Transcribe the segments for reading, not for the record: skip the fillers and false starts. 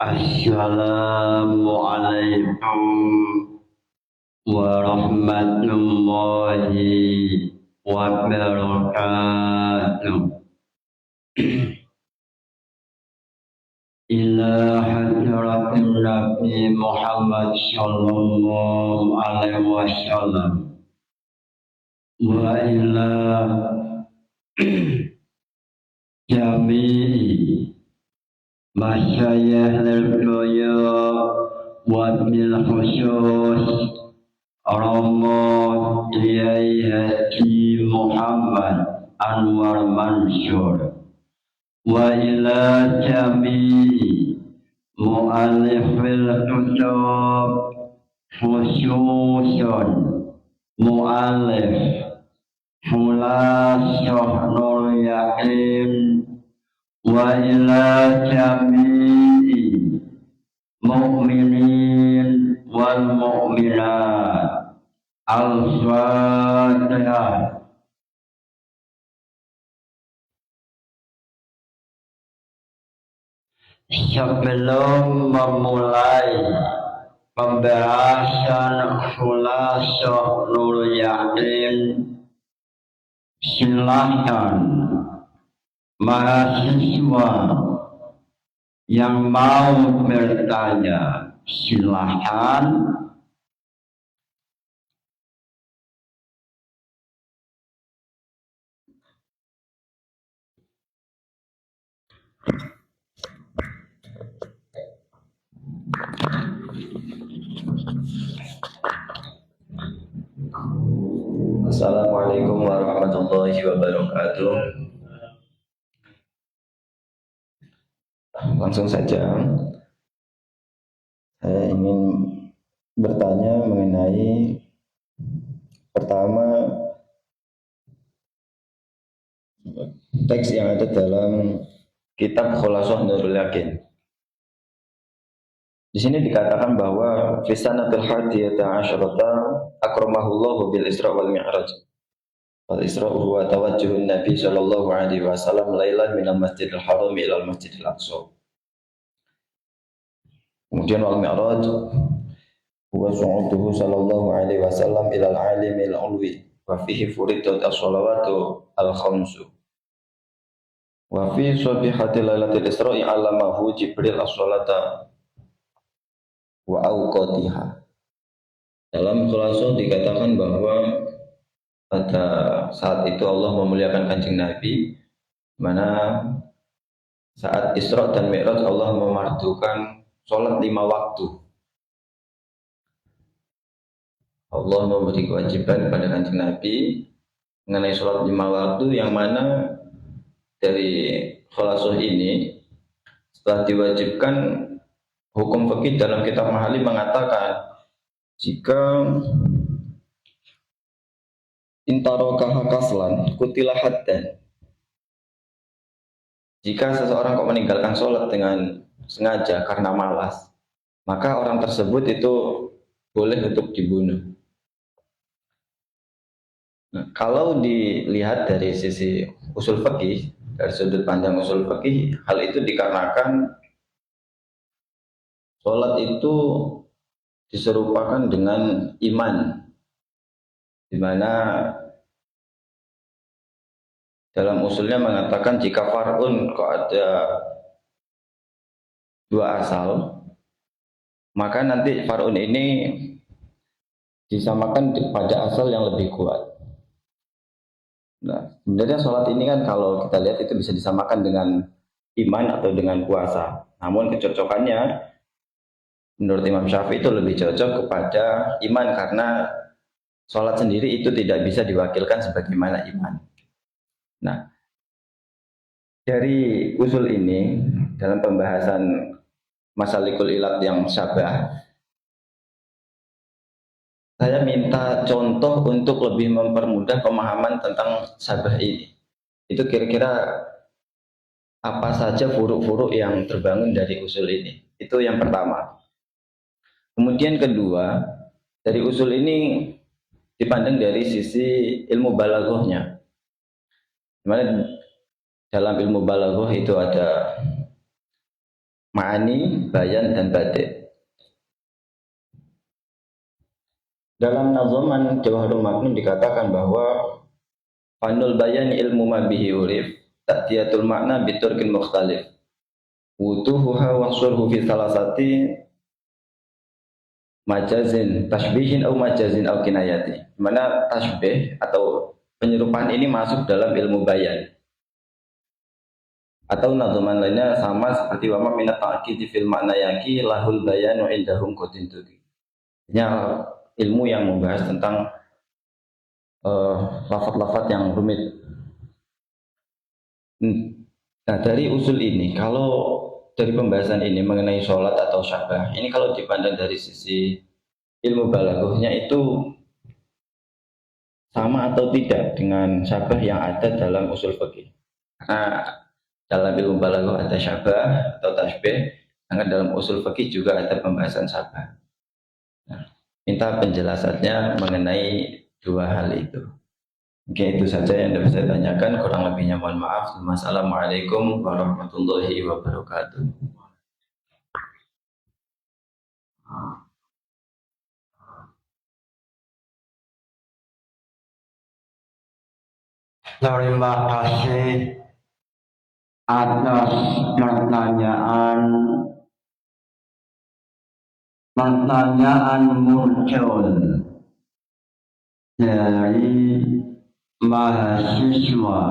Assalamualaikum warahmatullahi wabarakatuh. Ila hadratin Nabi Muhammad sallallahu alaihi wasallam wa ila jami'i masyayikh al-qaya wa bil khusus Romo Kiai Haji Muhammad Anwar Mansur wa ila jami'i mu'allifil kutub khususun mu'allif Hulasah Nur Yakin wa ila jami'i mu'minin wal mu'minat. Al-Fatihah. Sebelum memulai pembahasan Hulasah Nur Yakin, silahkan mahasiswa yang mau bertanya, silahkan. Assalamualaikum warahmatullahi wabarakatuh. Langsung saja, saya ingin bertanya mengenai pertama teks yang ada dalam kitab Khulasah Nurul Yakin. Di sini dikatakan bahwa fi sanatil hadiyata asyarata akramahullahu bil Isra wal Mi'raj. Wal Isra huwa tawajjuhun Nabi sallallahu alaihi wasallam lailan minal Masjidil Haram ila Masjidil Aqsa. Kemudian wal Mi'raj huwa su'uduhu sallallahu alaihi wasallam ila al-alimil ulwi wa fihi furidat as-shalawatu al-khamsu. Wa fi subihati lailatul Isra'i 'allamahu Jibril as-shalata wa awqatiha. Dalam Khulasah dikatakan bahwa pada saat itu Allah memuliakan Kanjeng Nabi, mana saat Isra dan Mi'raj Allah memardukan sholat 5 waktu. Allah memberi kewajiban kepada Kanjeng Nabi mengenai sholat 5 waktu, yang mana dari Khulasah ini setelah diwajibkan, hukum fikih dalam kitab Mahali mengatakan jika intarokaha kaslan kutilah haddan, jika seseorang kok meninggalkan sholat dengan sengaja karena malas, maka orang tersebut itu boleh untuk dibunuh. Nah, kalau dilihat dari sisi usul fikih, dari sudut pandang usul fikih, hal itu dikarenakan sholat itu diserupakan dengan iman, di mana dalam usulnya mengatakan jika far'un kok ada 2 asal, maka nanti far'un ini disamakan pada asal yang lebih kuat. Nah, sebenarnya sholat ini kan kalau kita lihat itu bisa disamakan dengan iman atau dengan puasa. Namun kecocokannya menurut Imam Syafi'i itu lebih cocok kepada iman, karena sholat sendiri itu tidak bisa diwakilkan sebagaimana iman. Nah, dari usul ini dalam pembahasan Masalikul Ilat yang syabah, saya minta contoh untuk lebih mempermudah pemahaman tentang syabah ini. Itu kira-kira apa saja furuk-furuk yang terbangun dari usul ini. Itu yang pertama. Kemudian kedua, dari usul ini dipandang dari sisi ilmu balaghahnya. Dimana dalam ilmu balaghah itu ada ma'ani, bayan, dan badi'. Dalam nazaman Jawharul Maknun dikatakan bahwa fanul bayan ilmu ma bihi urif ta'tiyatul makna biturkin mukhtalif wutuhuha wahsurhu fi salasati majazin tasbihin au majazin au kinayati. Mana tasbih atau penyerupaan ini masuk dalam ilmu bayan. Atau nazaman lainnya sama seperti wama minat ta'kidi fil makna yaki lahul bayanu indahum qudintuki. Ini ilmu yang membahas tentang lafaz-lafaz yang rumit. Nah, dari usul ini, kalau dari pembahasan ini mengenai sholat atau syabah, ini kalau dipandang dari sisi ilmu balaghahnya itu sama atau tidak dengan syabah yang ada dalam usul fikih. Karena dalam ilmu balaghah ada syabah atau tasbih, sedangkan dalam usul fikih juga ada pembahasan syabah. Nah, minta penjelasannya mengenai dua hal itu. Oke, itu saja yang dapat saya tanyakan. Kurang lebihnya mohon maaf. Assalamualaikum warahmatullahi wabarakatuh. Terima kasih atas pertanyaan muncul dari mahasiswa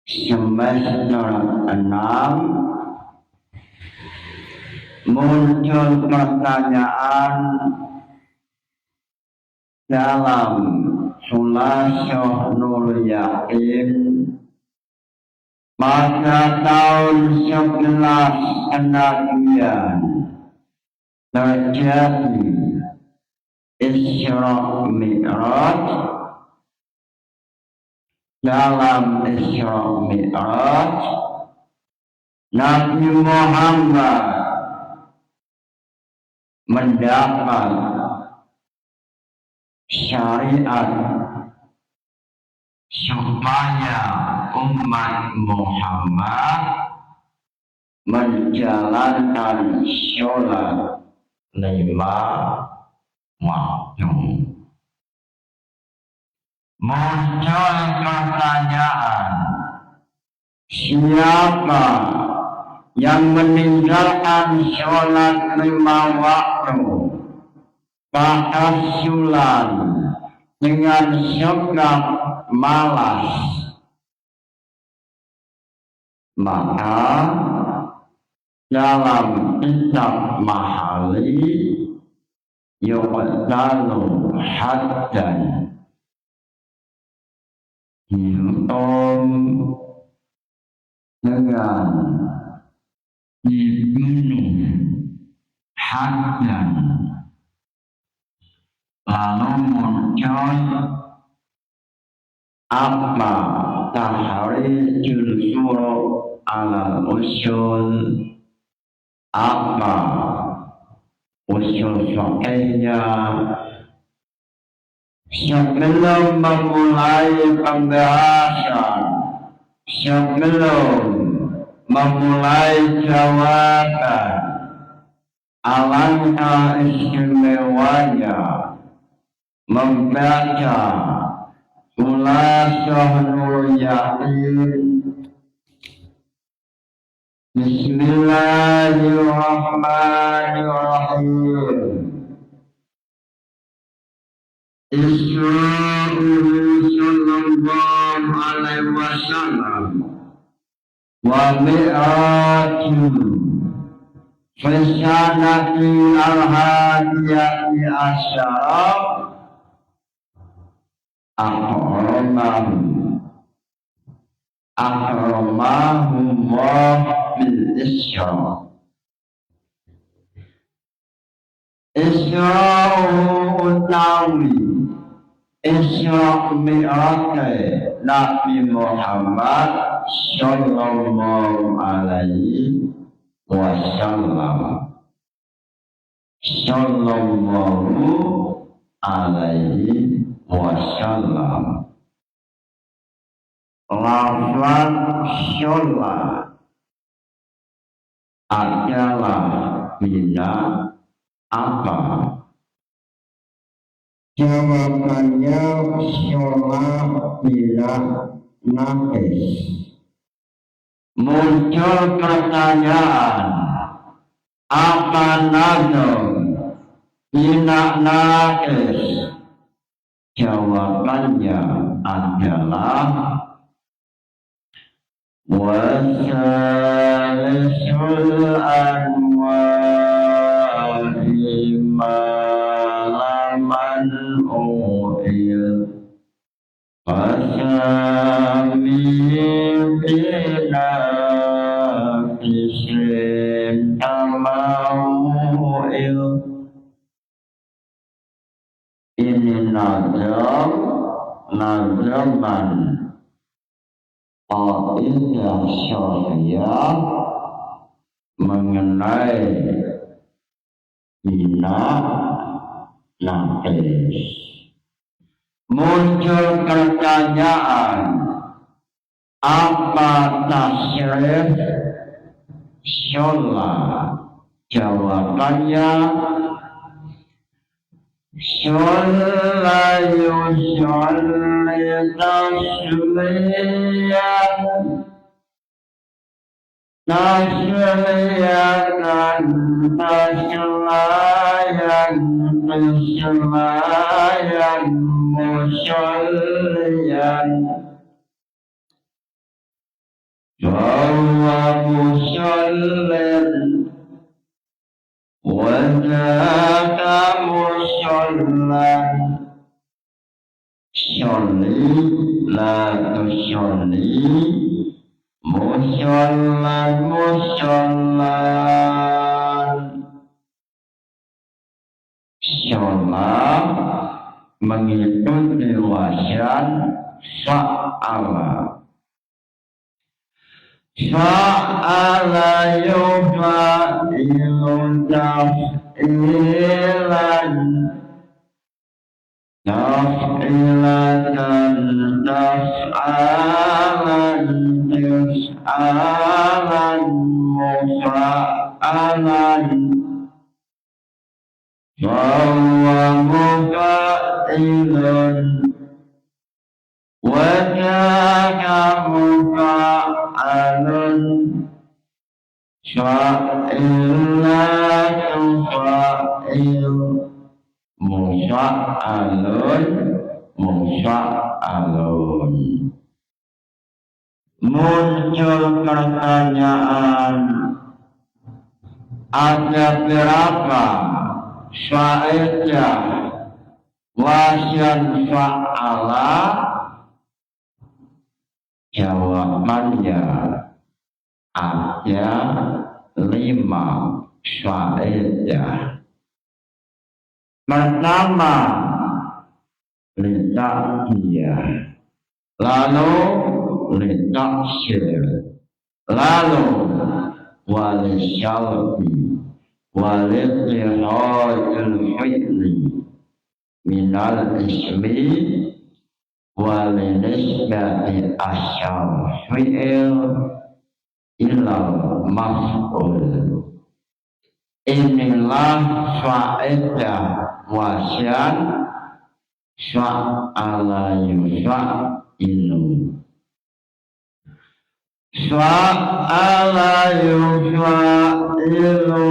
semester 6. Muncul pertanyaan dalam Khulasah Nurul Yakin pada tahun 11 Hanafian terjadi Isra Mi'raj. Dalam Isra Mi'raj Nabi Muhammad mendapat syariat supaya umat Muhammad menjalankan sholat 5 waktu. Muncul pertanyaan, siapa yang meninggalkan sholat 5 waktu tahassulan dengan sebab malas, maka dalam kitab Mahali yuqtalu haddan, dihukum dengan dibunuh haddan. Lalu muncul apa tahrijul furu' ala usul, apa usul fikihnya. Sebelum memulai pembahasan, sebelum memulai jawaban, alangkah istimewanya membaca Khulasah Nurul Yakin. Bismillahirrahmanirrahim. Isra'il sallallahu alaihi wasallam wa mi'rajun fi sanati al-hadiyati asyara akramahumullah bil Isra. Isra utawi Isra Mi'raj Nabi Muhammad sallallahu alaihi wasallam. Sallallahu alaihi wasallam. Lafaz sholat adalah bila apa? Jawabannya sholat bila nafis. Muncul pertanyaan, apa nazar bila nafis? Jawabannya adalah wasalisul anwari malaman u'il fasami bina fisim tamau'il. Ini nazaman kaidah syariah mengenai bina nafis. Muncul pertanyaan, apa tasyrif sholat? Jawabannya sholat yusolli tasliyan musolliyan bahwa musollin wajaka musollan sholli la tusolli musollan sholat mengikuti wazan fa'ala. Fa'ala yufa'ilu taf'ilan taf'ilatan taf'alan tis'alan mufa'alan fahuwa mufa'ilun wa jaka mufa'alun fa'ilatu fa'il mufa'alun. Muncul pertanyaan, ada berapa faedah wazan fa'ala? Jawabannya ada 5 faedah. Pertama, lidahiyah, lalu lidaksir, lalu walisyalbi, walidhihajul fi'li minal ismi walinisbati asyal fi'il ilal maf'ul. Inilah faedah wazan fa'ala yufa'ilu. Fa'ala yufa'ilu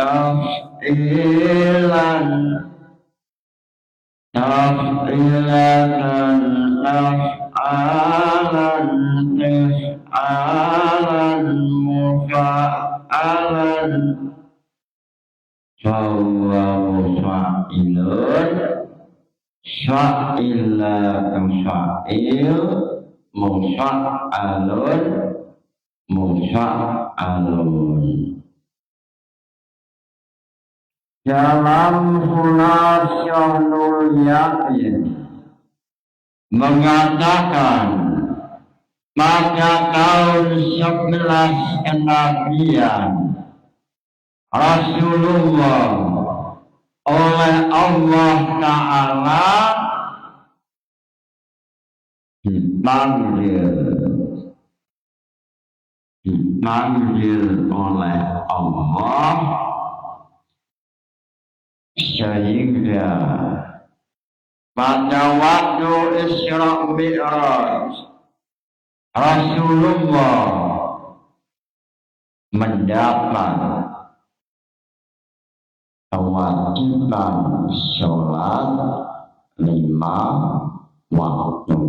taf'ilan taf'ilatan taf'alan tis'alan mufa'alan fahuwa mufa'ilun fa'ilatu fa'il mufa'alun. Dalam Khulasatul Yakin mengatakan pada tahun 11 kenabian Rasulullah oleh Allah Ta'ala dipanggil dipanggil oleh Allah sehingga pada waktu Isra Mi'raj Rasulullah mendapat kewajiban sholat 5 waktu.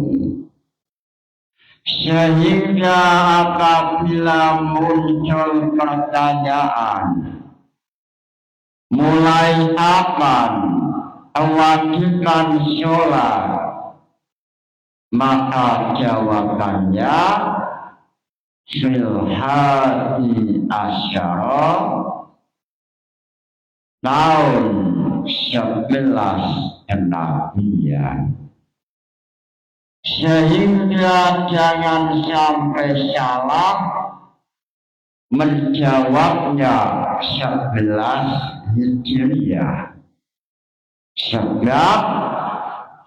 Sehingga apabila muncul pertanyaan, mulai kapan kewajiban sholat? Maka jawabannya fil hadi asyara tahun 11 kenabian. Sehingga jangan sampai salah menjawabnya 11 Hijriah. Sebab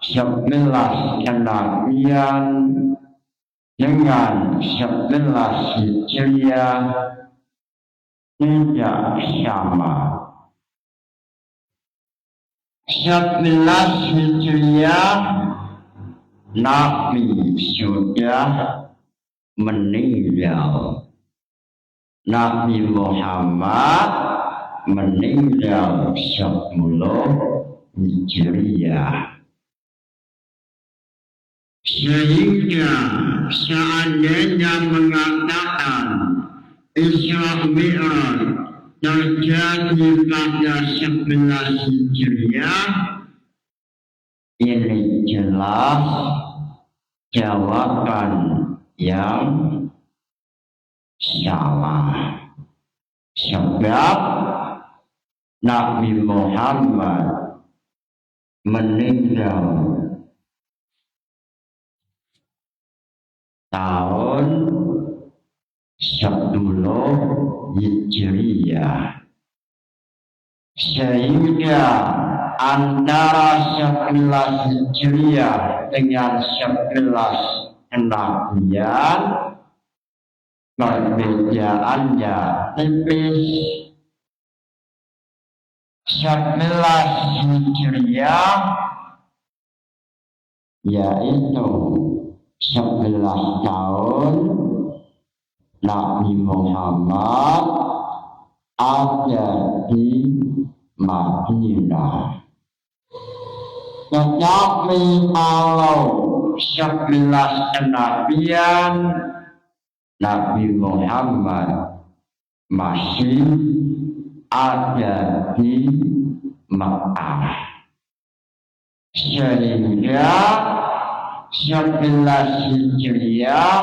11 kenabian dengan 11 Hijriah tidak sama. 11 Hijriah Nabi sudah meninggal. Nabi Muhammad meninggal 10 Hijriah. Sehingga seandainya mengatakan Isra Mi'raj terjadi pada 11 Hijriah, ini jelas jawaban yang salah. Sebab Nabi Muhammad meninggal tahun 10 Hijriah. Sehingga antara 11 Hijriah dengan 11 kenabian perbedaannya tipis. 11 Hijriah yaitu 11 tahun Nabi Muhammad ada di Madinah. Tetapi kalau 11 kenabian Nabi Muhammad masih ada di Mekah. Sehingga 11 Hijriah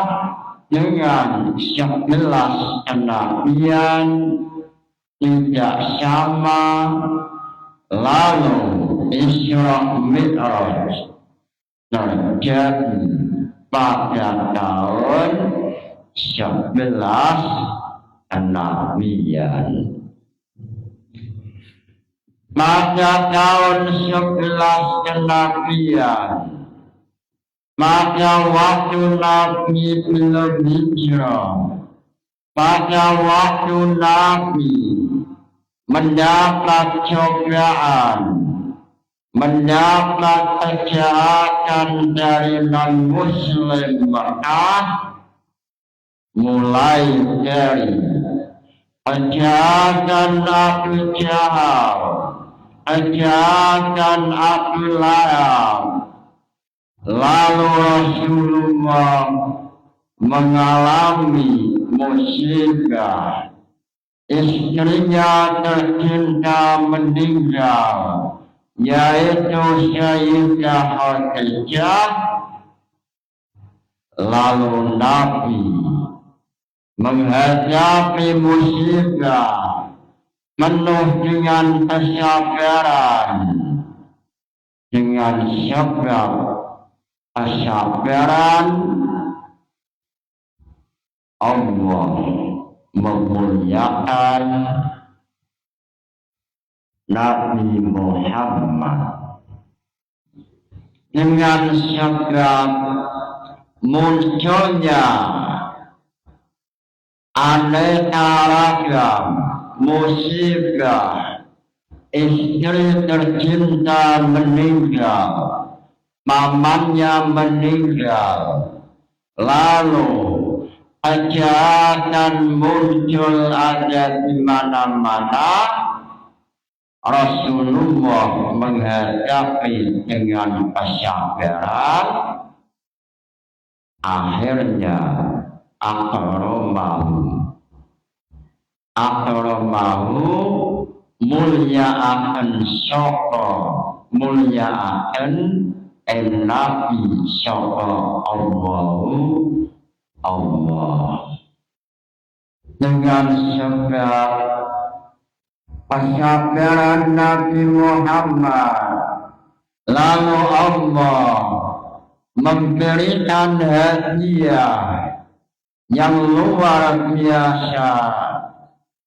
dengan 11 kenabian tidak sama. Lalu Isra Mi'raj terjadi pada tahun 11 kenabian. Pada tahun 11 kenabian, pada waktu Nabi belum hijrah, pada waktu Nabi mendapat cobaan, mendapat kejahatan dari non-Muslim Mekah, mulai dari kejahatan Abu Jahal, kejahatan Abu Lahab. Lalu Rasulullah mengalami musibah. Istrinya tercinta meninggal, yaitu Sayyidah Khadijah. Lalu Nabi menghadapi musibah penuh dengan kesabaran, dengan sebab kesabaran Allah memuliakan Nabi Muhammad dengan sebab munculnya aneka ragam musibah, istri tercinta meninggal, pamannya meninggal, lalu kejahatan muncul ada di mana-mana. Rasulullah menghadapi dengan kesabaran, akhirnya akramahu mulyaan soko mulyaan nabi soko Allah dengan sebab kesabaran Nabi Muhammad, lalu Allah memberikan hadiah yang luar biasa.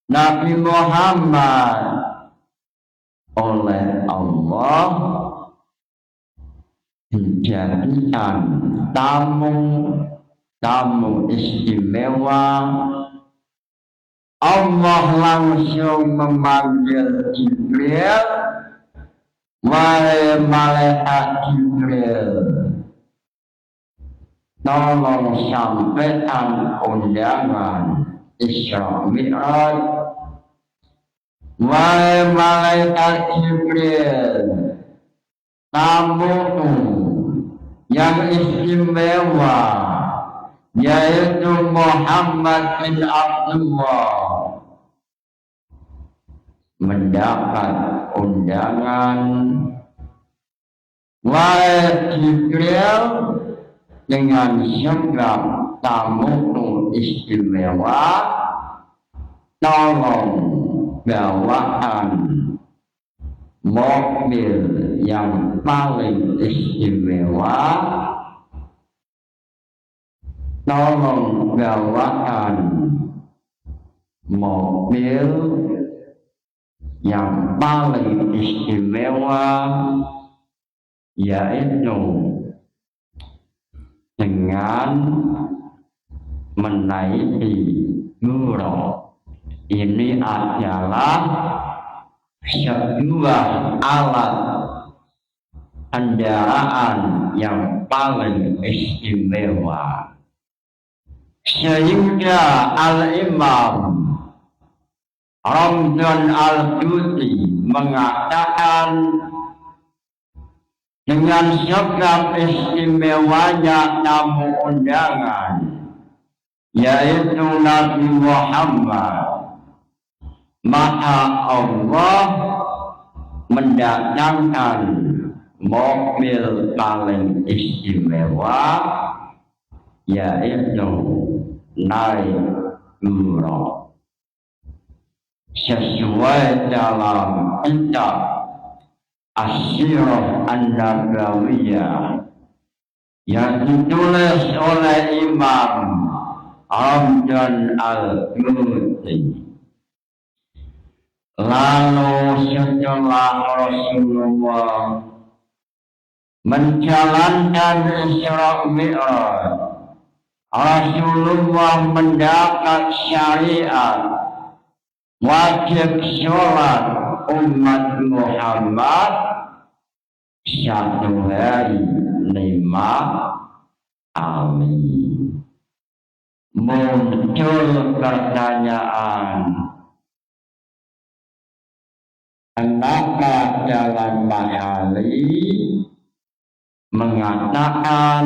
Nabi Muhammad oleh Allah dijadikan tamu istimewa. Allah langsung memanggil Jibril, wahai malaikat Jibril, tolong sampaikan undangan Isra Mi'raj. Wahai malaikat Jibril, tamu yang istimewa yaitu Muhammad bin Abdullah mendapat undangan. Wahai Jibril, dengan sebab tamu istimewa, tolong bawakan mobil yang paling istimewa. Tolong bawakan mobil yang paling istimewa, yaitu dengan menaiki Buraq. Ini adalah sebuah alat kendaraan yang paling istimewa, sehingga Al-Imam Ramdan Al-Tuti mengatakan dengan sebab istimewanya tamu undangan yaitu Nabi Muhammad, maka Allah mendatangkan mobil paling istimewa yaitu naik Buraq. Sesuai dalam kitab As-Sirah An-Nabawiyah yang ditulis oleh Imam Ramdan Al-Tuti. Lalu setelah Rasulullah menjalankan Isra Mi'raj, Rasulullah mendapat syariat wajib sholat umat Muhammad 1 hari 5 kali. Muncul pertanyaan, kenapa dalam Mahali mengatakan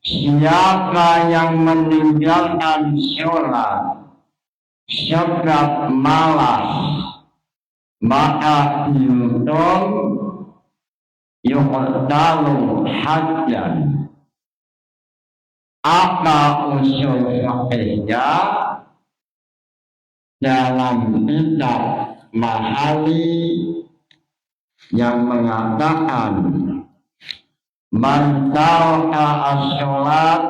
siapa yang meninggalkan sholat sebab malas maka dihukum yuqtalu haddan. Apa usul fikihnya? Dalam kitab Mahali yang mengatakan man taraka as-sholat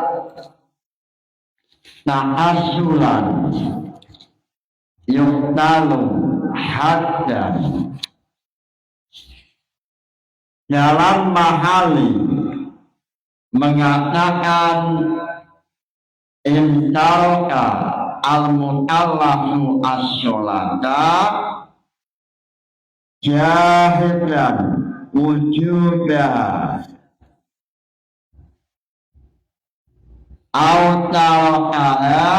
ta'assulan yuqtalu haddan. Dalam Mahali mengatakan in taraka al-mukallafu as-sholata jahidan wujudaha au tarakaha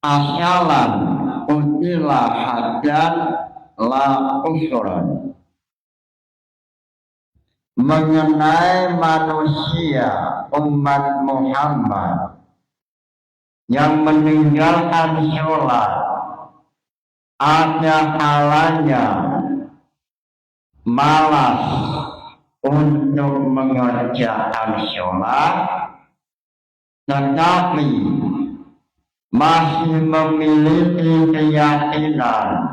asyalan utila hadan la usran. Mengenai manusia umat Muhammad yang meninggalkan sholat, ada kalanya malas untuk mengerjakan sholat, tetapi masih memiliki keyakinan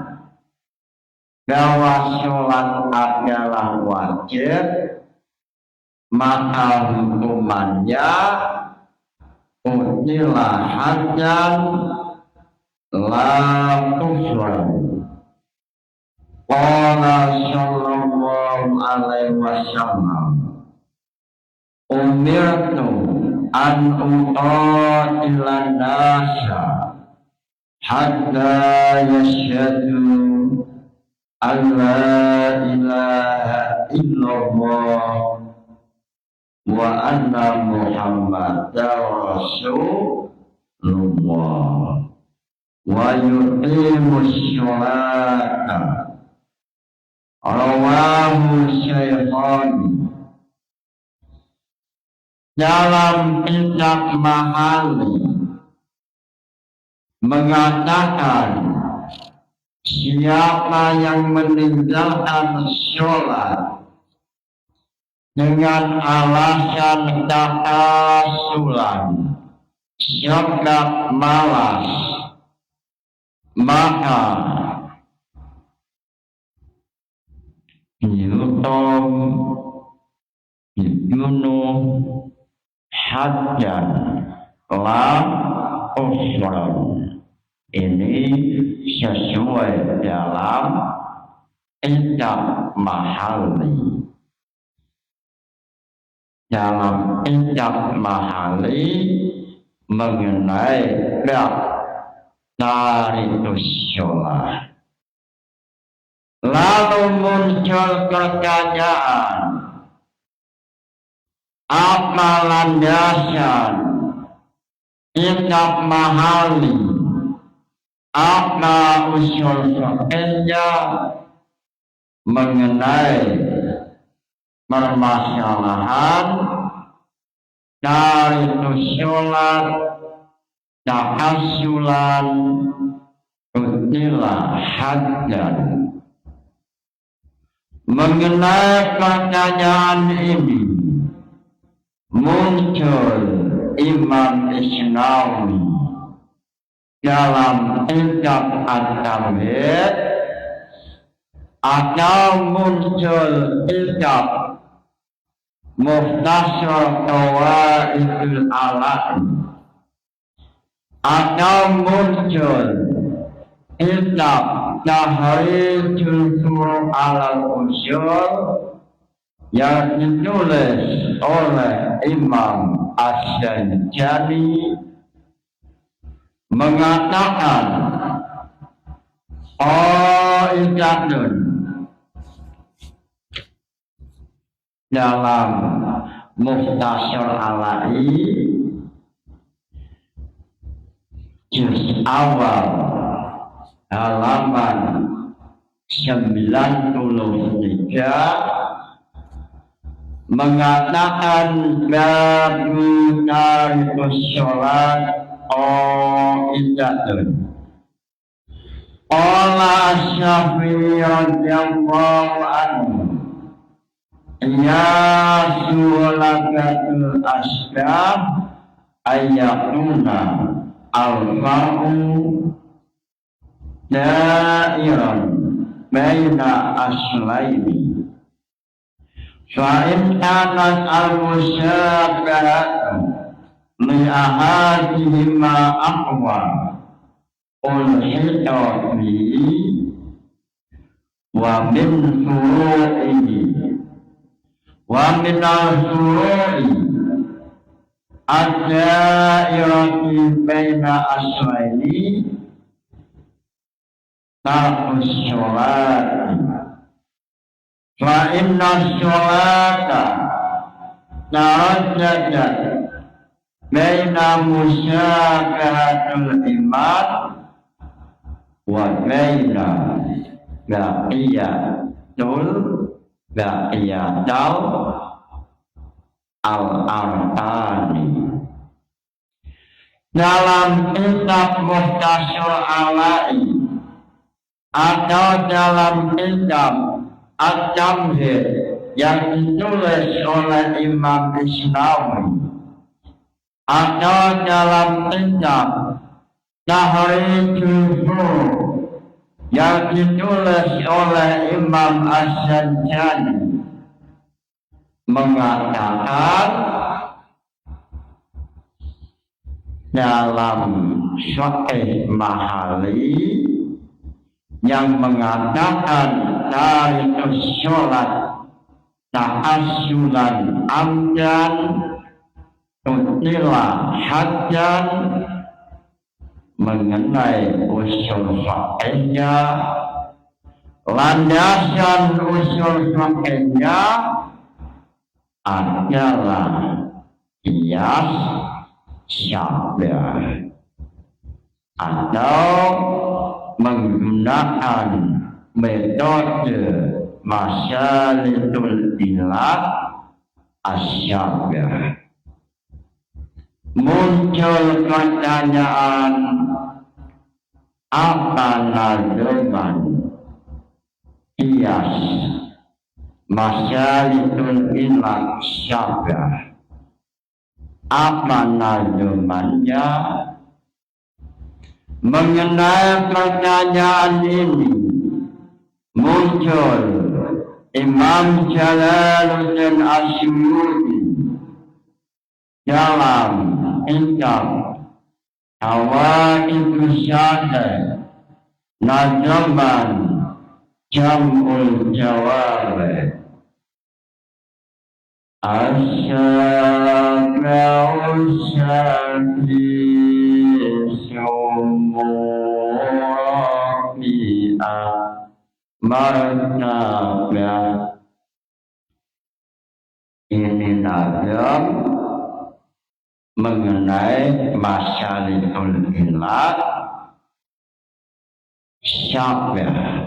bahwa sholat adalah wajib, maka hukumannya utilah hadan la kufran. Qala sallallahu alaihi wasallam, umirtu an uqatilan nasa hatta yashhadu an la ilaha illallah wa anna muhammadar rasulullah wa yuqimus sholata. Rawahu Syaikhani. Dalam kitab Mahali mengatakan, siapa yang meninggalkan sholat dengan alasan takasulan, sebab malas, maka yutom dibunuh hadan la usran. Ini sesuai dalam kitab Mahali. Dalam kitab Mahali mengenai bab tarikus sholat. Lalu muncul pertanyaan, apa landasan kitab Mahali, apa usul fikihnya mengenai permasalahan tarikus sholat, takasulan, utilah hadan. Mengenai pertanyaan ini muncul Imam Isnawi dalam kitab At-Tamhid, atau muncul kitab Mukhtasar Qawaidul Alam, atau muncul kitab Tahrijul Furu' al-Usul yang ditulis oleh Imam Asy-Syanjani, mengatakan qaidatun dalam Mukhtasar Alai juz awal halaman 93 mengatakan babu tarikus sholat qaidatun. Qala Asy-Syafi'i radhiyallahu anhu, ya sulakatul asbab ayyakuna al-far'u da'iran baina aslaini, fa'in kanat al-musyabahatu li ahadihima aqwa ulhita bihi wa min furu'ihi wa min al-furu'i ad-dairati baina aslaini tarkus sholat fa inna sholata tarajadat baina musyakahatul iman wa baina baqiyatul al-artani. Dalam kitab Muhtasar Alai atau dalam kitab At-Tamhid yang ditulis oleh Imam Isnawi atau dalam kitab Tahrijul Furuq yang ditulis oleh Imam As-Sanjani mengatakan dalam Sahih Mahali yang mengatakan tarikus sholat ta'assulan amdan tutila haddan mengenai usul fakihnya, landasan usul fakihnya adalah qiyas syabah atau menggunakan metode masyalitul ilah asyabah. Muncul pertanyaan, apa nazaman qiyas masyalitul ilah syabah? Apa nazamannya? Mengenai pertanyaan ini muncul Imam Jalaluddin Asyuyuti dalam kitab Hawaidus Syadid nazaman Jam'ul Jawab Asyaba'u martabah. Ini nazam mengenai masyalitul ilah syabah.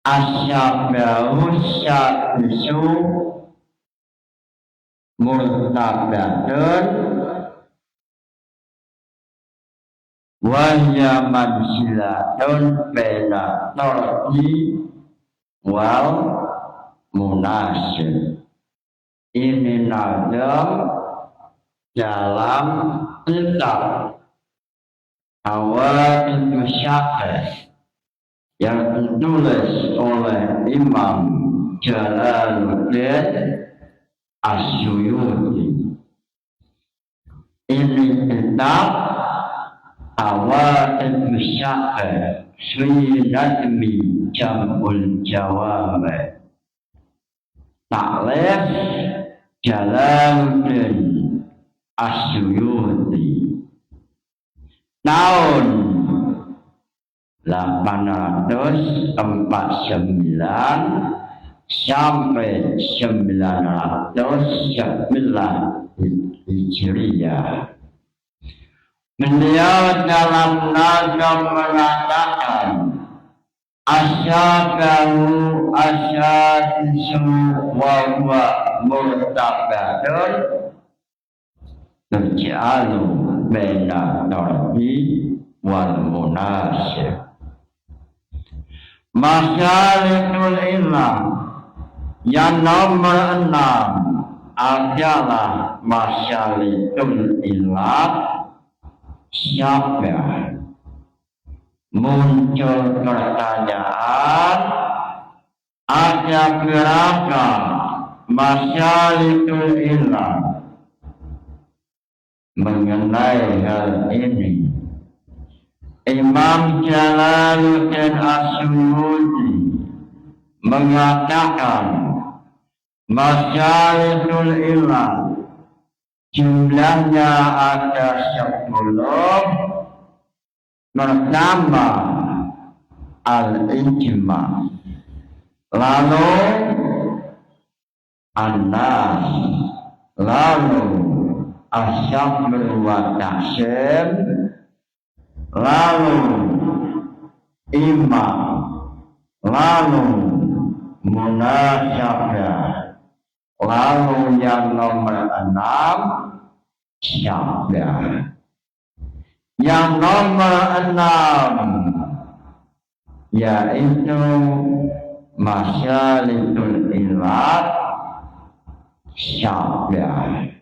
Asyabahu syabbisu murtabatun wahya mansilatun baina tarji wal munasir. Ini nazam dalam kitab Hawaidus Syadid yang ditulis oleh Imam Jalaluddin Asyuyuti. Ini kitab Hawaidus Syadid fi nadmi Jam'ul Jawab ta'lif Jalaluddin Asyuyuti tahun 849 sampai 909 Hijriah. Beliau dalam nazam mengatakan asyabahu asyadisu wa huwa murtabadun terja'alu baina tarbi wal munasir. Masyalitul ilah yang nomor 6 adalah masyalitul ilah syabah. Muncul pertanyaan, ada berapa masyalitul ilah? Mengenai hal ini Imam Jalaluddin Asyuyuti mengatakan masyalitul ilah Jumlahnya ada 10. Pertama al-ijma, lalu an-nas, lalu asyabr wa taksim, lalu imam, lalu munasyabah, lalu yang nomor 6 syabah. Yang nomor 6 yaitu masyalitul ilat syabah.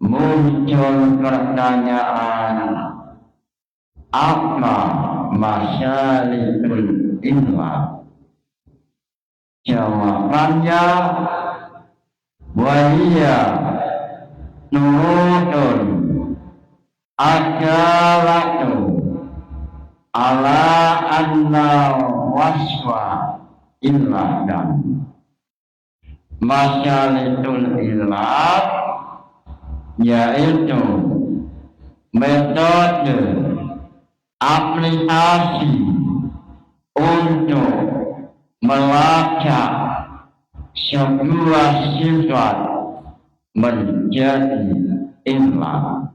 Muncul pertanyaan, apa masyalitul ilat? Jawabannya wahia nurutun ajalatu ala anna waswa illadan. Masyalitul ilat yaitu metode aplikasi untuk melacak sebuah sifat menjadi ilat.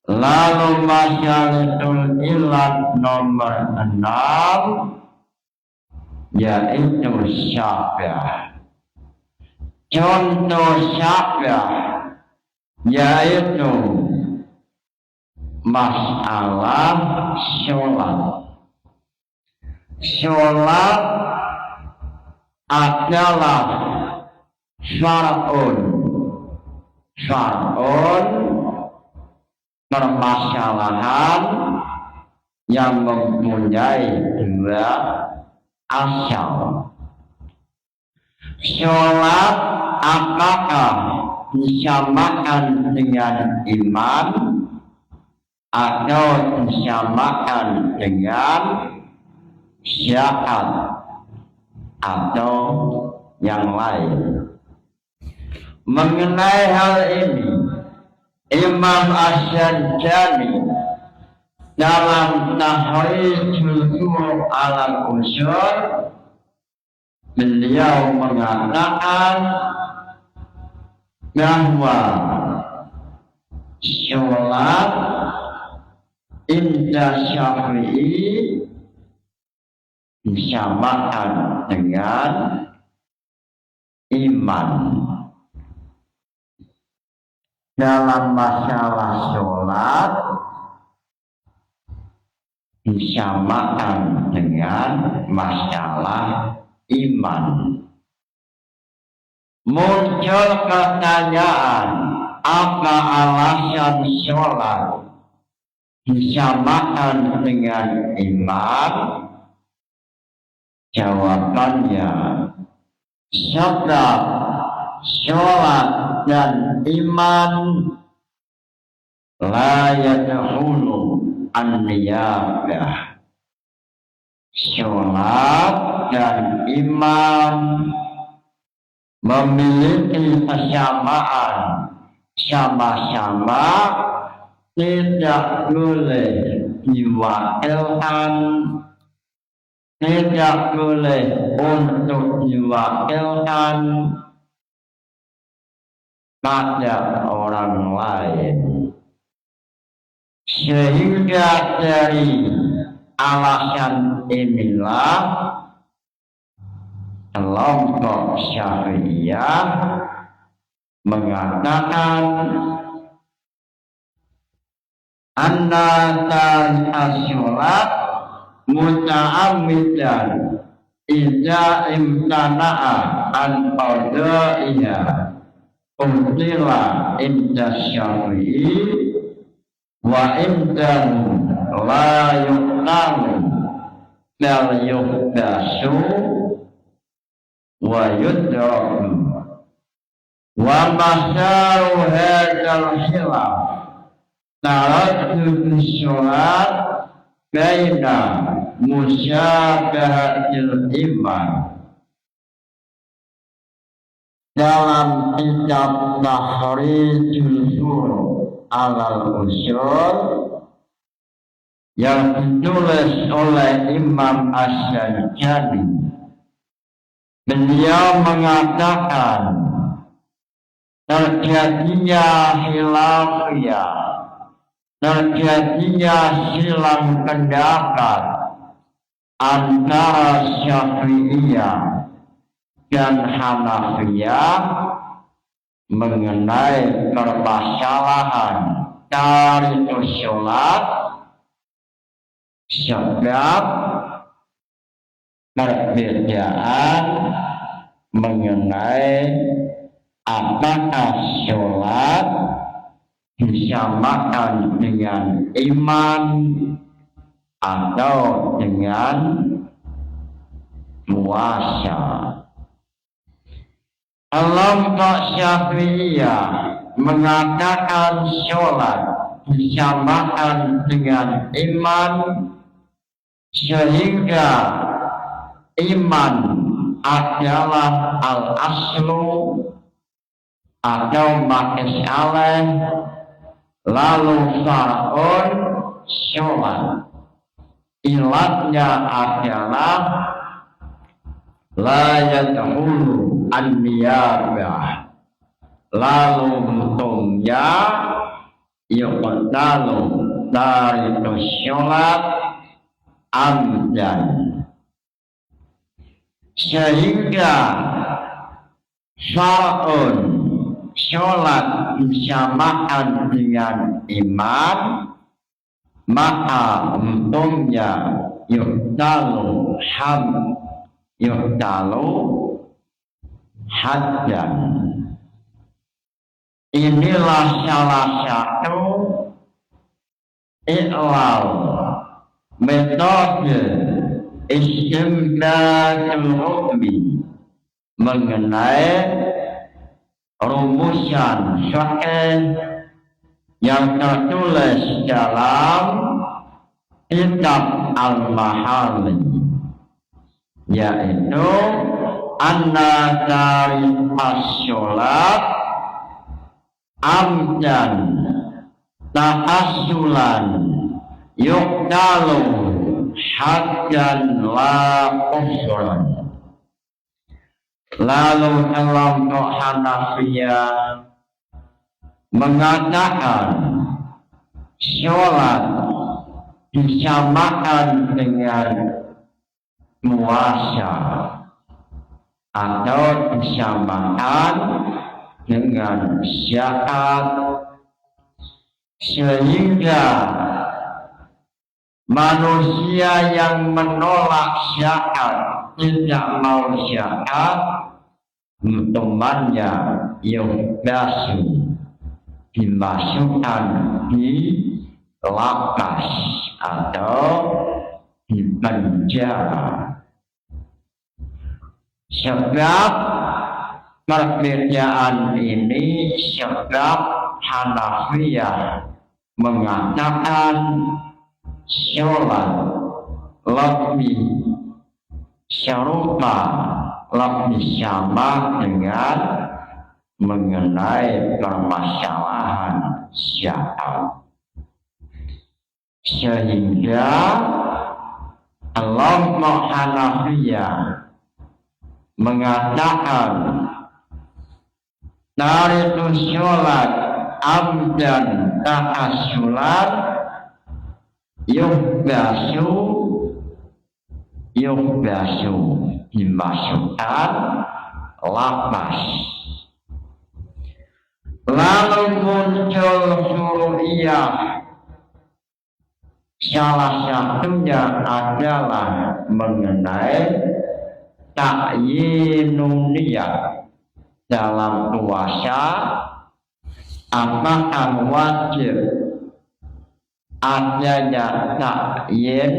Lalu masyalitul ilat nomor 6 yaitu syabah. Contoh syabah yaitu masalah sholat. Sholat adalah syar'un permasalahan yang mempunyai 2 asal. Sholat apakah disamakan dengan iman atau disamakan dengan syahadat atau yang lain? Mengenai hal ini, Imam Asy-Syadzali dalam Tahrijul Furuq al-Usul beliau mengatakan bahwa sholat inda Syafi'i disamakan dengan iman. Dalam masalah sholat disamakan dengan masalah iman. Muncul pertanyaan, apa alasan sholat disamakan dengan iman? Jawabannya, sebab sholat dan iman la yadkhulu an-niyabah. Sholat dan iman memiliki kesamaan, sama-sama tidak boleh diwakilkan, tidak boleh untuk diwakilkan pada orang lain. Sehingga dari alasan inilah kelompok Syafi'iyah mengatakan anna as-sholat muta'ammidan idza imtana'a an qada'iha ubtila inda Syafi'i wa indahu la yuqtalu bal yuqdasu wa yudraku wa masaru hadzal khilaf taraddud sholat baina musyabahatil iman dalam kitab Tahrijul Furu' alal Usul yang ditulis oleh Imam Asy-Syafi'i. Beliau mengatakan terjadinya khilafiyah, terjadinya silang pendapat antara Syafi'iyah dan Hanafiyah mengenai permasalahan tarikhus sholat, sebab perbedaan mengenai apakah sholat disamakan dengan iman atau dengan puasa. Kelompok Syafi'iyah mengatakan sholat disamakan dengan iman, sehingga iman adalah al-aslu atau makis alaih, lalu far'un sholat ilatnya adalah la yadkhulu an-niyabah, lalu hukumnya yuqtalu tarikhus sholat amdan, sehingga far'un sholat disamakan dengan iman, maka hukumnya yuqtalu haddan. Inilah salah satu iklal metode istimdadul hukmi mengenai rumusan syar'i yang tertulis dalam kitab Al-Mahali, yaitu anna tarikhas sholat amdan tahassulan yuqtalu haddan la kufran. Lalu kelompok Hanafiyah mengatakan sholat disamakan dengan puasa atau disamakan dengan zakat, sehingga manusia yang menolak zakat, tidak mau zakat, temannya yuhdasu, dimasukkan di lapas atau di penjara. Sebab perbedaan ini, sebab Hanafiyah mengatakan sholat lebih serupa, lebih sama dengan mengenai permasalahan zakat, sehingga kelompok Hanafiyah mengatakan tarikhus sholat amdan tahassulan yuhdasu dimasukkan lapas. Lalu muncul syuru'iyah, salah satunya adalah mengenai ta'yinun niyah dalam puasa, apakah wajib adanya ta'yin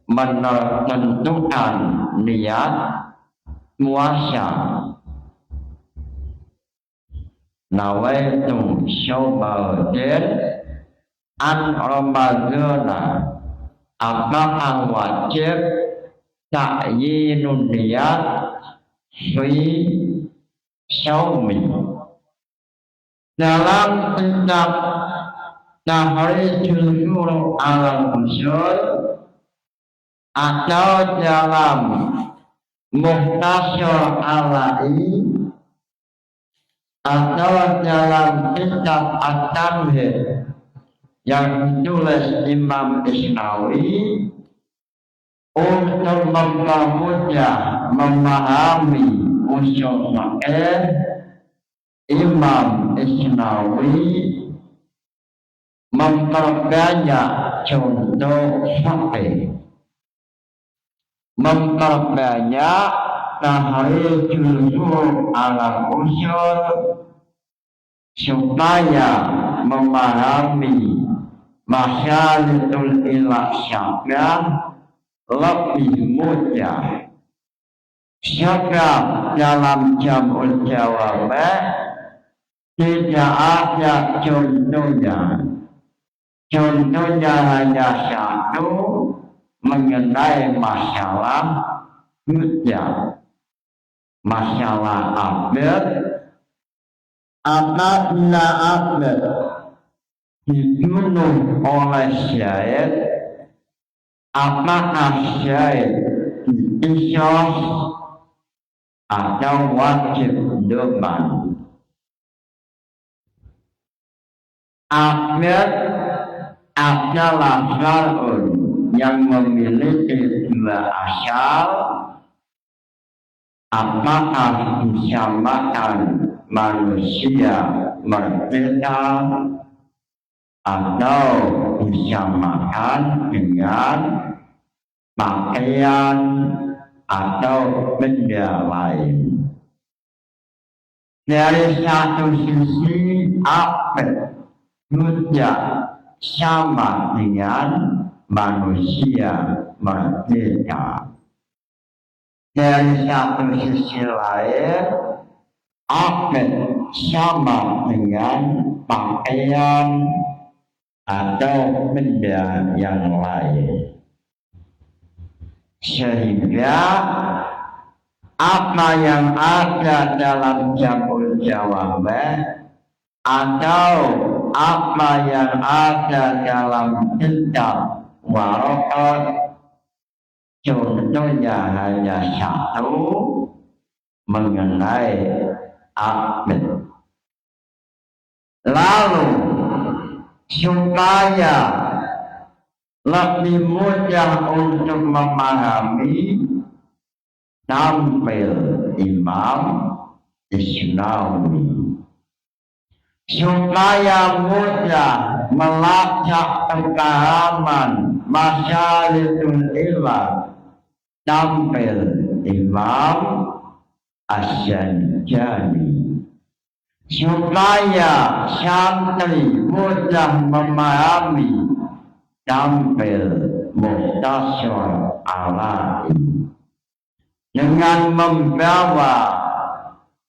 menentukan niat puasa. Nawaitu syawbaldin an ramadana, apakah wajib ta'yinun niyat fi Xiaomi dalam kitab Tahrijul Furu' al-Usul atau dalam Mukhtasar al-La'i atau dalam kitab At-Tamhid yang ditulis Imam Isnawi untuk mempermudah memahami usul fikih, Imam Isnawi memperbanyak contoh fikih, memperbanyak tahrijul furu' al-usul supaya memahami masyaratul ilah syabab lebih mudah. Sebab dalam jam'ul jawab tidak ada contohnya. Contohnya hanya satu mengenai masalah mudah, masalah abad. Apabila abad dibunuh oleh Syed, apakah Syed diqisas atau wajib deman? Abad adalah syar'un yang memiliki dua asal. Apakah disamakan manusia merdeka atau disamakan dengan pakaian atau benda lain? Dari satu sisi abad mudah sama dengan manusia merdeka. Dari satu sisi lain abad sama dengan pakaian atau benda yang lain. Sehingga apa yang ada dalam jam'ul jawab atau apa yang ada dalam kitab Waraqat contohnya hanya satu mengenai abad. Lalu supaya lebih mudah untuk memahami, tampil Imam Isnawi supaya mudah melacak pemahaman masyaratul ilah, tampil Imam Asy-Syanjani supaya santri mudah memahami, tampil Mukhtasar al-La'i dengan membawa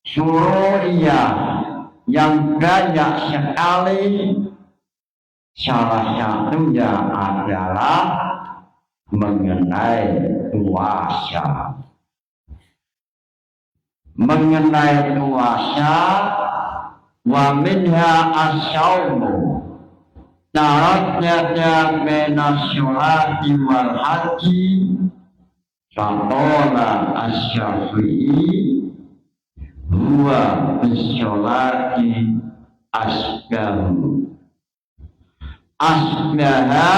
sururiyah yang banyak sekali. Salah satunya adalah mengenai puasa. Mengenai puasa, wa minha as-shaumu taraknya minas syuhati wal haji. Faqala asy-Syafi'i huwa bisyolati asbahu asbaha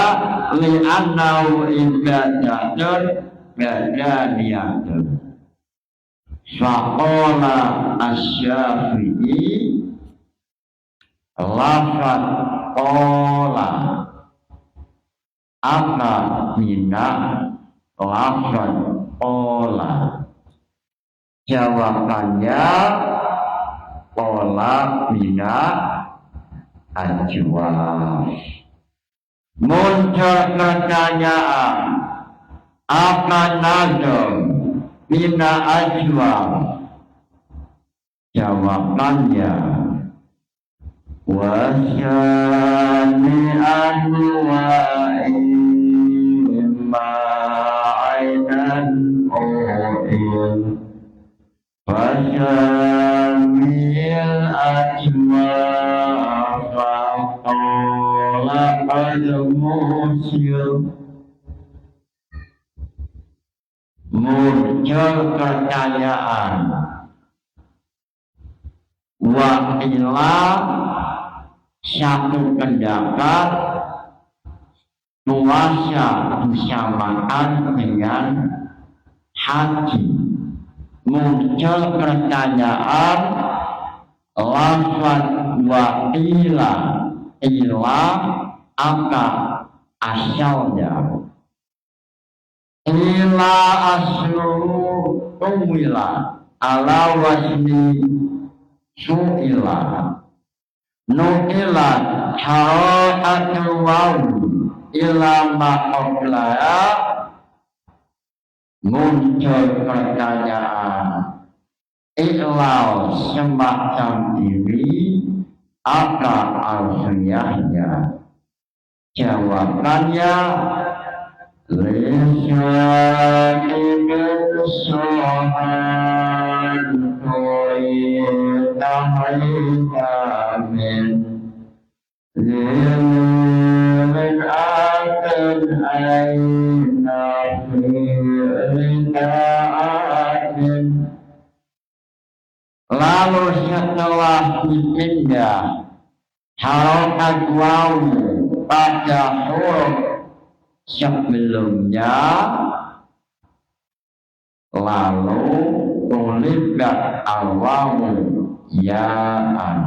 li'annahu ibadatun badaniyatun. Faqala asy-Syafi'i lafad qala apa mina lafad qala. Jawabannya qala mina ajwab. Muncul pertanyaan, apa nazam mina ajwab? Jawabannya wasyani anwa'i ma'ainan o'in wasyani al-musil. Muncul pertanyaan, wakilah satu pendapat puasa disamakan dengan haji. Muncul pertanyaan, lafaz wakilah ilah apa asalnya? Ila aslu umila ala wasni su'ila nu'ila hara'atul wawu ila maqablaya. Muncul pertanyaan, ilau semacam ini apa alfiahnya? Jawabannya Lisyakibil sohan tahikamin Limin akan aina fi'lika'atin. Lalu setelah dipindah harokat wawu pada huruf sebelumnya, lalu ulibat al-wawu ya'an.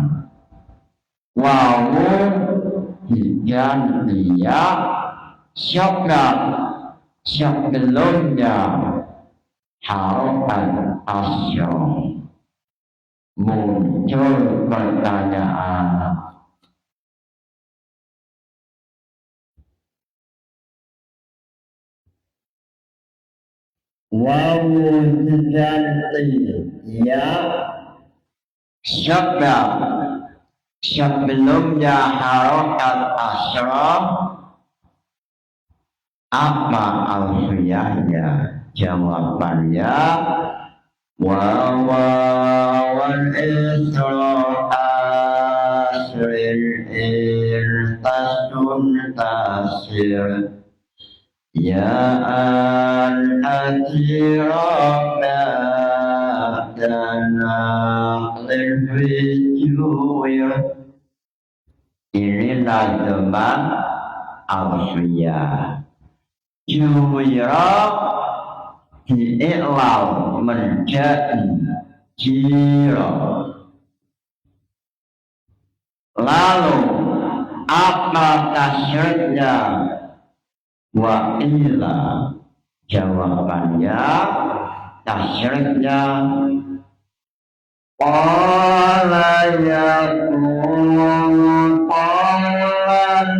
Wawu diganti ya sebelumnya harokat asyam. Muncul pertanyaan, wawu diganti ya sebelumnya harokat asyam, apa alfiahnya? Jawabannya wawan isra asrin irtasun tasir ya'an atiraka dana lirfijuir. Ini nazman alfiyah. Juwira di'iklal menjadi jira. Lalu apa tasyriknya? Wa'ila. Jawabannya tasyriknya qala yakunu qalan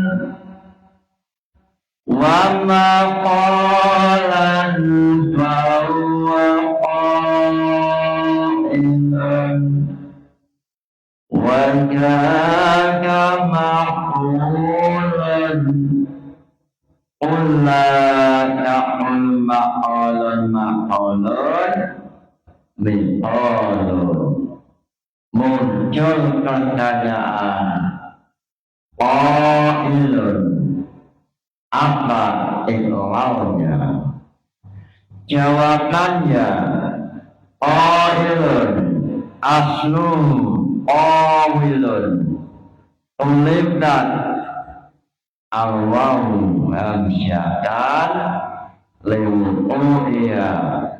wa ma qalan fahuwa qa'ilan wa kana maqbulan qul la ta'ul maqalan miqalun. Muncul pertanyaan, qailun apa iqlalnya? Jawabannya qailun aslu qawilun ulibat al-wawu hamsyatan liwu'u'ya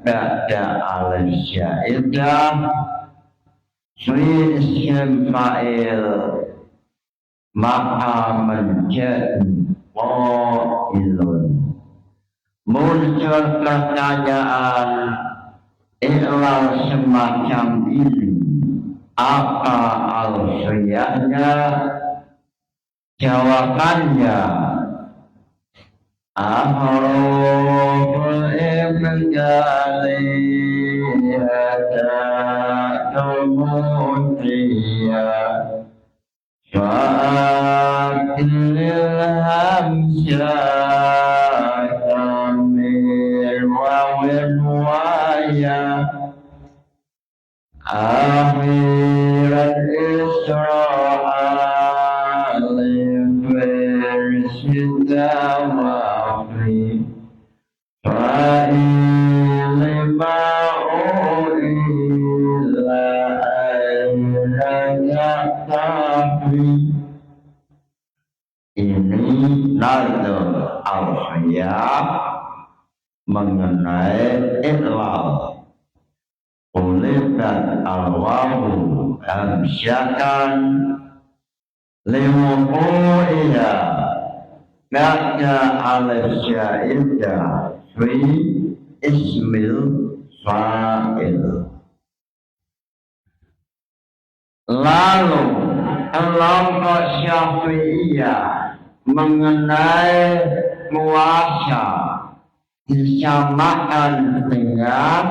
ba'da al-syaidah fi isim fa'il maka menjadi qailun. Muncul pertanyaan, iklal semacam ini apa alfiahnya? Jawabannya ahruful ibdali hadatumu'tiyah fa'akilil hamsyah min wawin waya akhirat isra'al بالتوافي فإن لما إلا أن تكتفي ini nada al-hayat mengenai ikhlas ulifat al-wahu amsyakan limu'u'iyya maka al-syaidah fi ismil fa'il. Lalu kelompok Syafi'iyah mengenai puasa disamakan dengan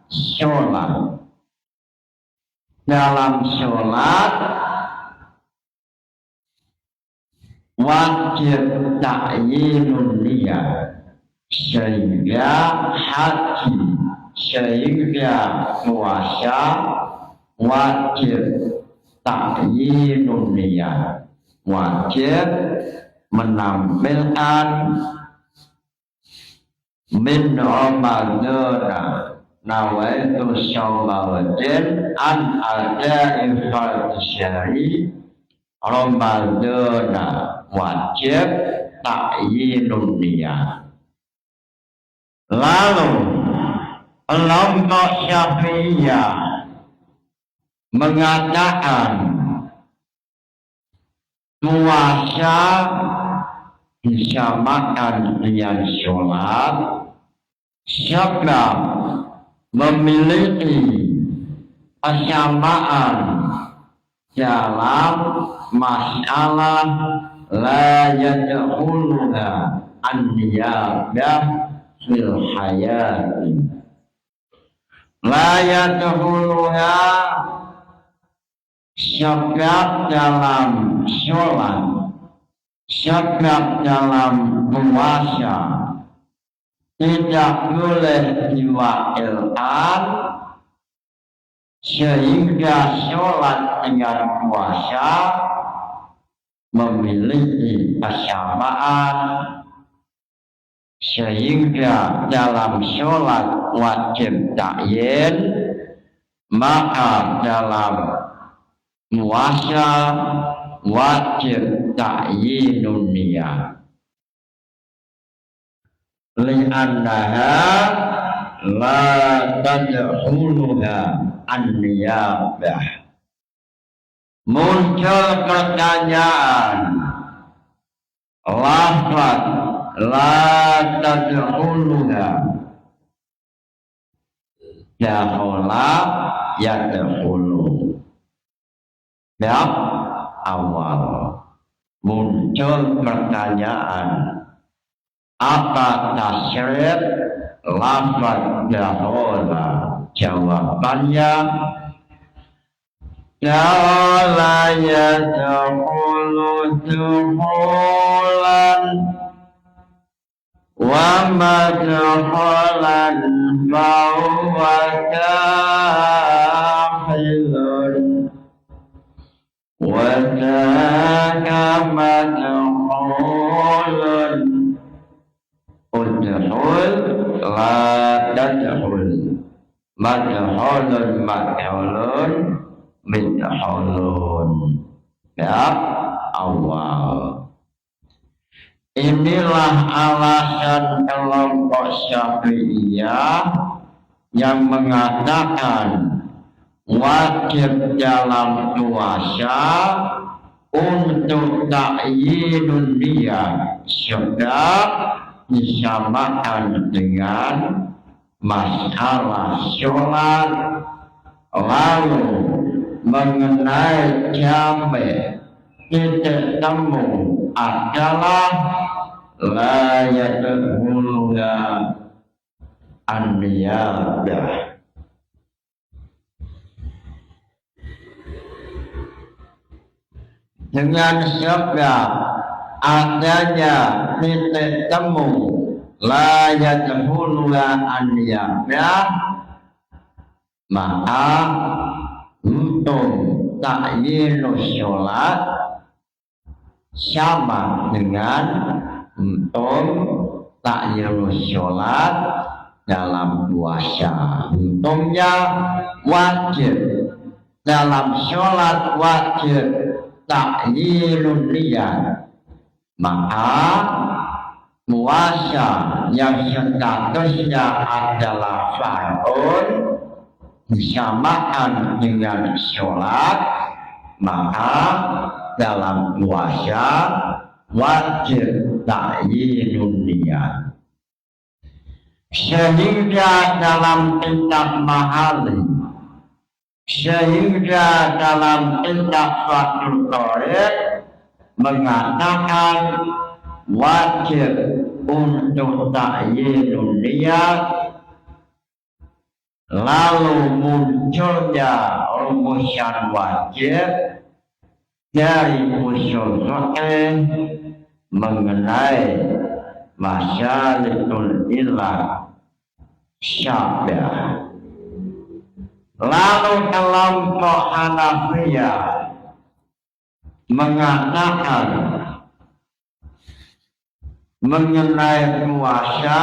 sholat. Dalam sholat wajib ta'yinun niyah, sehingga haji, sehingga puasa wajib ta'yinun niyah, wajib menampilkan min Ramadana nawaitu syawmawadin an ada ifad syari Ramadana wajib ta'yinun niyah. Lalu kelompok Syafi'iyah mengatakan puasa disamakan dengan sholat sebab memiliki kesamaan dalam masalah la yadkhuluha an-niyabah fil hayati, la yadkhuluha sebab dalam sholat, sebab dalam puasa tidak boleh diwakilkan, sehingga sholat dengan puasa memiliki kesamaan, sehingga dalam sholat wajib ta'yin, maka dalam puasa wajib ta'yinun niyah. Li'annaha la tadkhuluha an-niyabah. Muncul pertanyaan, lafaz la tadkhuluha dakhala yadkhulu. Bab awal muncul pertanyaan, apa tasyrif lafaz dakhala? Jawabannya dakhala yadkhulu dukhulan wa madkhalan fahuwa dakhilun wa dhaka madkhulun udkhul la tadkhul madkhulun madkhulun midkhulun. Bab awal. Inilah alasan kelompok Syafi'iyah yang mengatakan wajib dalam puasa untuk ta'yinun niyah sebab disamakan dengan masalah sholat. Lalu mengenai jamek titik temu adalah la yadkhuluha an-niyabah. Dengan sebab adanya titik temu la yadkhuluha an-niyabah, maka untuk ta'yinus sholat sama dengan untuk takjil sholat dalam puasa. Untungnya wajib dalam sholat wajib takjilun niat. Maka puasa yang statusnya adalah fardun disamakan dengan sholat, maka dalam puasa wajib takjilun niat. Sehingga dalam kitab Mahali, sehingga dalam kitab Fathul Qorib mengatakan wajib untuk takjilun niat, lalu munculnya rumusan wajib dari usul fiqh mengenai masalikul ilah syafi'ah. Lalu kelompok Hanafiyah mengatakan mengenai puasa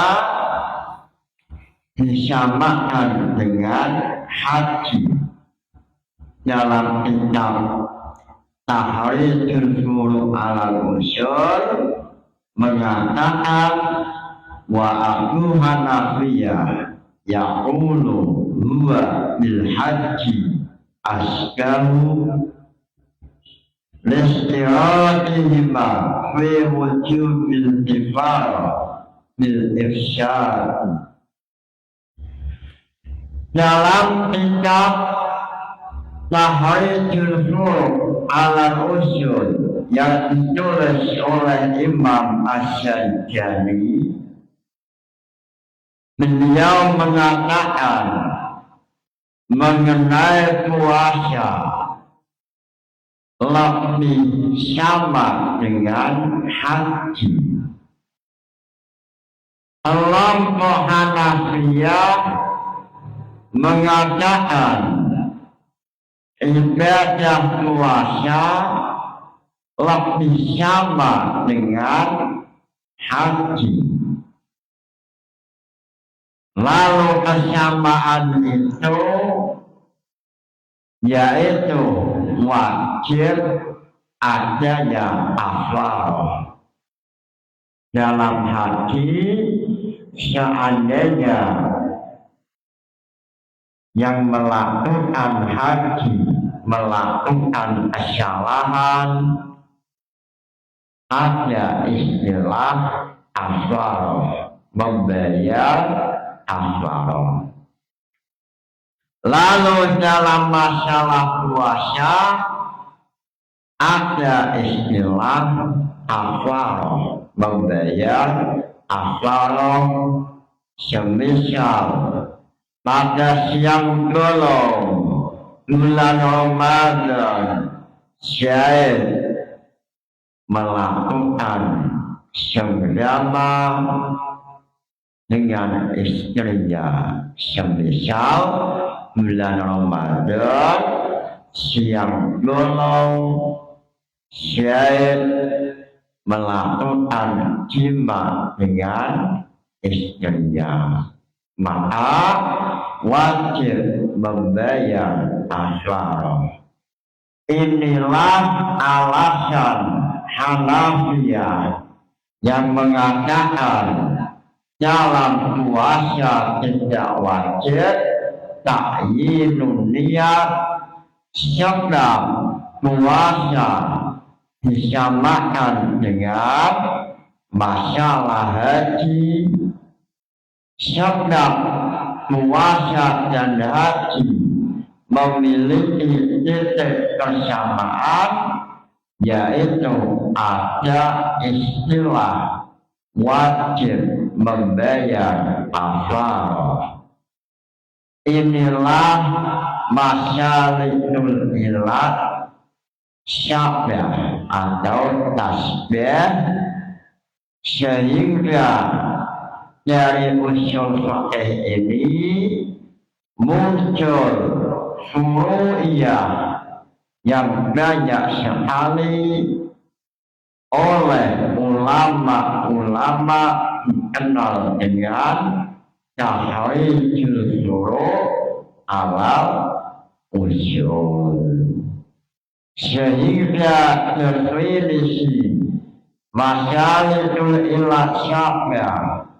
disamakan dengan haji. Dalam kitab Tahrirul Furu' alal Usul mengatakan wa Abu Hanafiyah yaqulu huwa bil haji asgaru listiratihima fi wujubil kifar bil irsyad. Dalam kitab Tahrirul Furu' alal Usul yang ditulis oleh Imam Asy-Syadzali, beliau mengatakan mengenai puasa lebih sama dengan haji. Kelompok Hanafiyah mengatakan ibadah puasa lebih sama dengan haji. Lalu kesamaan itu yaitu wajib adanya kafarah. Dalam haji seandainya yang melakukan haji melakukan kesalahan, ada istilah kafarah, membayar kafarah. Lalu dalam masalah puasa ada istilah kafarah, membayar kafarah. Semisal pada siang bolong bulan Ramadan Syed melakukan senggama dengan istrinya. Semisal bulan Ramadan siang bolong Syed melakukan jima dengan istrinya, maka wajib membayar kafarah. Inilah alasan Hanafiyah yang mengatakan dalam puasa tidak wajib takyinun niat, sebab puasa disamakan dengan masalah haji, sebab puasa dan haji memiliki titik kesamaan, yaitu ada istilah wajib membayar kafarah. Inilah masalikul ilat syafi'ah atau tasbih, sehingga dari usul fiqh ini muncul furu'iyah yang banyak sekali. oleh ulama-ulama dikenal dengan tahrijul syuru' alal usul, sehingga terselisih masalikul ilah syabah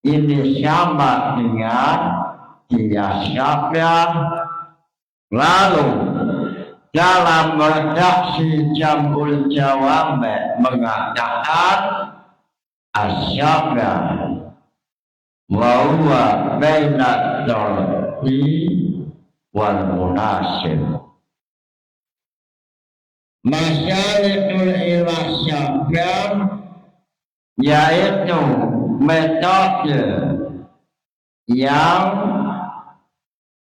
ini sama dengan dia syabah. Lalu dalam redaksi Jamul Jawami mengatakan asyabah wa huwa baina dzarfi wal munasib. Masalikul ilah syabah yaitu metode yang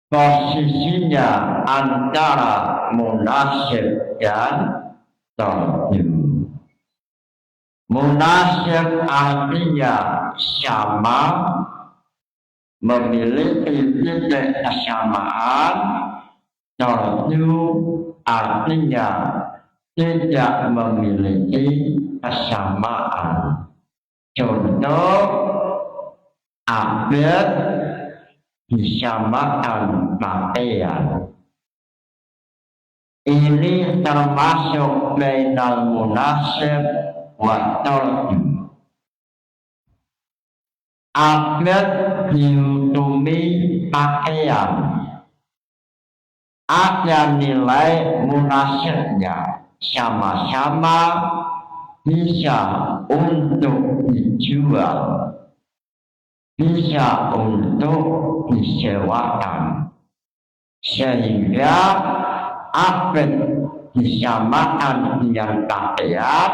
posisinya antara munasib dan tarjim. Munasib artinya sama, memiliki titik kesamaan. Tarjim artinya tidak memiliki kesamaan. Contoh, abid disamakan pakaian. Ini termasuk bainal munasib wa tarjim. Abid dihukumi pakaian, ada nilai munasibnya, sama-sama bisa untuk dijual, bisa untuk disewakan, sehingga abid disamakan dengan pakaian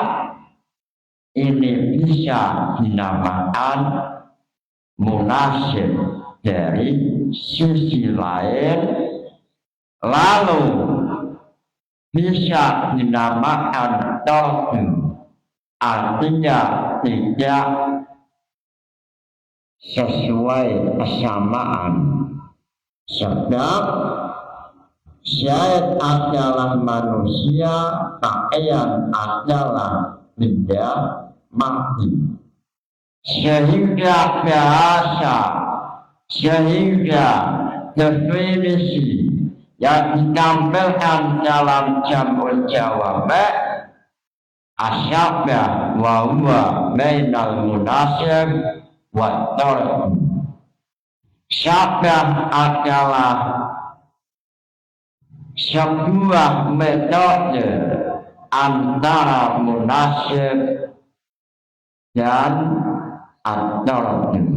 ini bisa dinamakan munasib dari sisi lain, lalu bisa dinamakan tarjim, artinya tidak sesuai kesamaan. Sebab syait adalah manusia, pakaian adalah benda mati, sehingga bahasa, sehingga definisi yang ditampilkan dalam Jamul Jawami asyabah wa huwa bainal munasib wa tarjim. Syabah adalah sebuah metode antara munasib dan at-tarjim.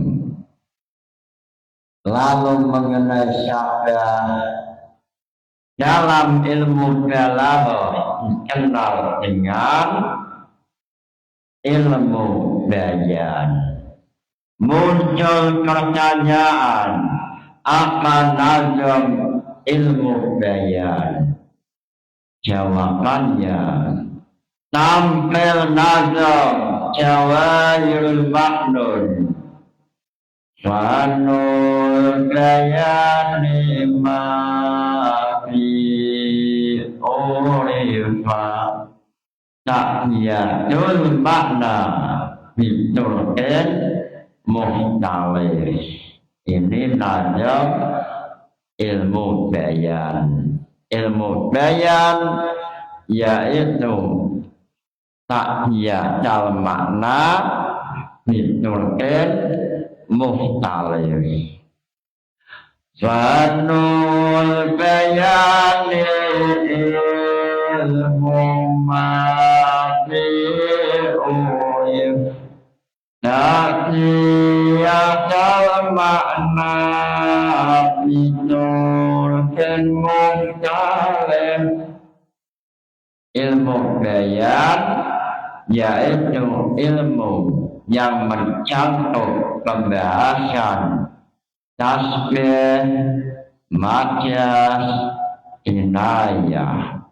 Lalu mengenai syabah dalam ilmu balaghah dikenal dengan ilmu bayan. Muncul pertanyaan, apa nazam ilmu bayan? Jawabannya, tampil nazam Jawahirul Maknun, Fanul bayani ma fi urifa ta'yadul makna bitur'in muhtalif. Ini nazam ilmu bayan. Ilmu bayan yaitu ta'yadul makna bitur'in muhtalif. Fanul bayani ilmu ma fi urif ta'yadul makna bitur'in muhtalif. Ilmu bayan yaitu ilmu yang mencakup pembahasan tasbih, majas, inayah.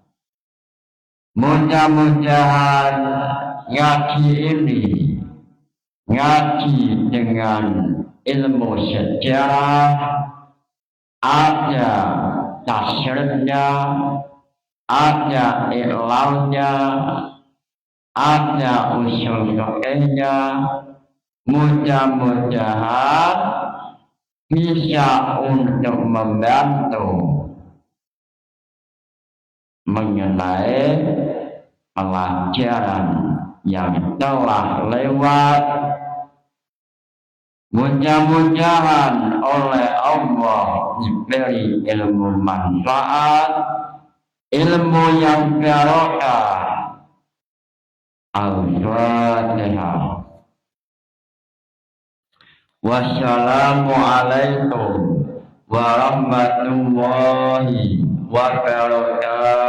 Mudah-mudahan ngaji ini ngaji dengan ilmu sejarah, ada tasrifnya, ada i'lalnya, ada usul sokenya, mudah-mudahan bisa untuk membantu mengenai pelajaran yang telah lewat. Mudah-mudahan oleh Allah diberi ilmu manfaat, ilmu yang barokah. Al-Fatihah. Wassalamualaikum warahmatullahi wabarakatuh.